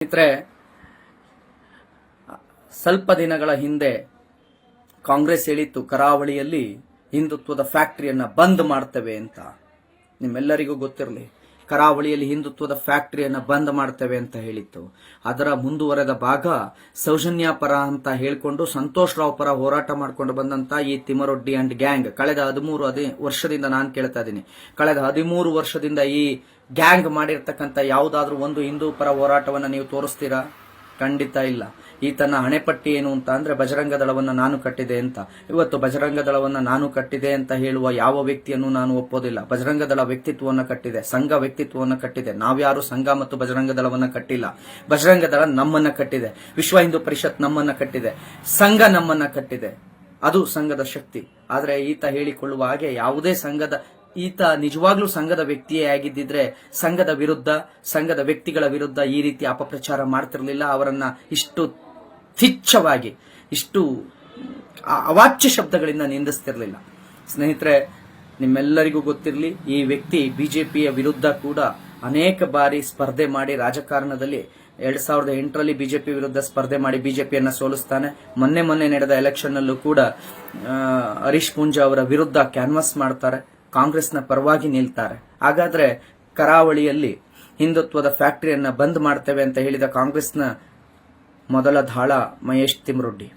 ಸ್ನೇಹಿತರೆ, ಸ್ವಲ್ಪ ದಿನಗಳ ಹಿಂದೆ ಕಾಂಗ್ರೆಸ್ ಹೇಳಿತ್ತು ಕರಾವಳಿಯಲ್ಲಿ ಹಿಂದುತ್ವದ ಫ್ಯಾಕ್ಟರಿಯನ್ನ ಬಂದ್ ಮಾಡ್ತೇವೆ ಅಂತ. ನಿಮ್ಮೆಲ್ಲರಿಗೂ ಗೊತ್ತಿರಲಿ, ಕರಾವಳಿಯಲ್ಲಿ ಹಿಂದುತ್ವದ ಫ್ಯಾಕ್ಟರಿಯನ್ನ ಬಂದ್ ಮಾಡ್ತೇವೆ ಅಂತ ಹೇಳಿತ್ತು. ಅದರ ಮುಂದುವರೆದ ಭಾಗ ಸೌಜನ್ಯ ಪರ ಅಂತ ಹೇಳಿಕೊಂಡು ಸಂತೋಷ್ ರಾವ್ ಪರ ಹೋರಾಟ ಮಾಡಿಕೊಂಡು ಬಂದಂತ ಈ ತಿಮರೊಡ್ಡಿ ಅಂಡ್ ಗ್ಯಾಂಗ್ ಕಳೆದ 13 ವರ್ಷದಿಂದ ನಾನು ಕೇಳ್ತಾ ಇದ್ದೀನಿ, ಕಳೆದ 13 ವರ್ಷದಿಂದ ಈ ಗ್ಯಾಂಗ್ ಮಾಡಿರ್ತಕ್ಕಂಥ ಯಾವುದಾದ್ರೂ ಒಂದು ಹಿಂದೂ ಪರ ಹೋರಾಟವನ್ನ ನೀವು ತೋರಿಸ್ತೀರಾ? ಖಂಡಿತ ಇಲ್ಲ. ಈತನ ಹಣೆಪಟ್ಟಿ ಏನು ಅಂತ ಅಂದ್ರೆ ಬಜರಂಗ ದಳವನ್ನ ನಾನು ಕಟ್ಟಿದೆ ಅಂತ. ಇವತ್ತು ಬಜರಂಗ ದಳವನ್ನ ನಾನು ಕಟ್ಟಿದೆ ಅಂತ ಹೇಳುವ ಯಾವ ವ್ಯಕ್ತಿಯನ್ನು ನಾನು ಒಪ್ಪೋದಿಲ್ಲ. ಬಜರಂಗ ದಳ ವ್ಯಕ್ತಿತ್ವವನ್ನು ಕಟ್ಟಿದೆ, ಸಂಘ ವ್ಯಕ್ತಿತ್ವವನ್ನು ಕಟ್ಟಿದೆ. ನಾವ್ಯಾರು ಸಂಘ ಮತ್ತು ಬಜರಂಗ ದಳವನ್ನ ಕಟ್ಟಿಲ್ಲ. ಬಜರಂಗ ದಳ ನಮ್ಮನ್ನ ಕಟ್ಟಿದೆ, ವಿಶ್ವ ಹಿಂದೂ ಪರಿಷತ್ ನಮ್ಮನ್ನ ಕಟ್ಟಿದೆ, ಸಂಘ ನಮ್ಮನ್ನ ಕಟ್ಟಿದೆ. ಅದು ಸಂಘದ ಶಕ್ತಿ. ಆದ್ರೆ ಈತ ಹೇಳಿಕೊಳ್ಳುವ ಹಾಗೆ ಯಾವುದೇ ಈತ ನಿಜವಾಗ್ಲೂ ಸಂಘದ ವ್ಯಕ್ತಿಯೇ ಆಗಿದ್ದಿದ್ರೆ ಸಂಘದ ವಿರುದ್ಧ, ಸಂಘದ ವ್ಯಕ್ತಿಗಳ ವಿರುದ್ಧ ಈ ರೀತಿ ಅಪಪ್ರಚಾರ ಮಾಡ್ತಿರ್ಲಿಲ್ಲ. ಅವರನ್ನ ಇಷ್ಟು ತುಚ್ಛವಾಗಿ, ಇಷ್ಟು ಅವಾಚ್ಯ ಶಬ್ದಗಳಿಂದ ನಿಂದಿಸ್ತಿರ್ಲಿಲ್ಲ. ಸ್ನೇಹಿತರೆ, ನಿಮ್ಮೆಲ್ಲರಿಗೂ ಗೊತ್ತಿರಲಿ, ಈ ವ್ಯಕ್ತಿ ಬಿಜೆಪಿಯ ವಿರುದ್ಧ ಕೂಡ ಅನೇಕ ಬಾರಿ ಸ್ಪರ್ಧೆ ಮಾಡಿ ರಾಜಕಾರಣದಲ್ಲಿ 2008ರಲ್ಲಿ ಬಿಜೆಪಿ ವಿರುದ್ಧ ಸ್ಪರ್ಧೆ ಮಾಡಿ ಬಿಜೆಪಿಯನ್ನ ಸೋಲಿಸ್ತಾನೆ. ಮೊನ್ನೆ ನಡೆದ ಎಲೆಕ್ಷನ್ ನಲ್ಲೂ ಕೂಡ ಹರೀಶ್ ಪೂಂಜಾ ಅವರ ವಿರುದ್ಧ ಕ್ಯಾನ್ವಾಸ್ ಮಾಡ್ತಾರೆ, ಕಾಂಗ್ರೆಸ್ನ ಪರವಾಗಿ ನಿಲ್ತಾರೆ. ಹಾಗಾದ್ರೆ ಕರಾವಳಿಯಲ್ಲಿ ಹಿಂದುತ್ವದ ಫ್ಯಾಕ್ಟರಿಯನ್ನ ಬಂದ್ ಮಾಡ್ತೇವೆ ಅಂತ ಹೇಳಿದ ಕಾಂಗ್ರೆಸ್ನ ಮೊದಲ ದಾಳ ಮಹೇಶ್ ತಿಮರೊಡ್ಡಿ.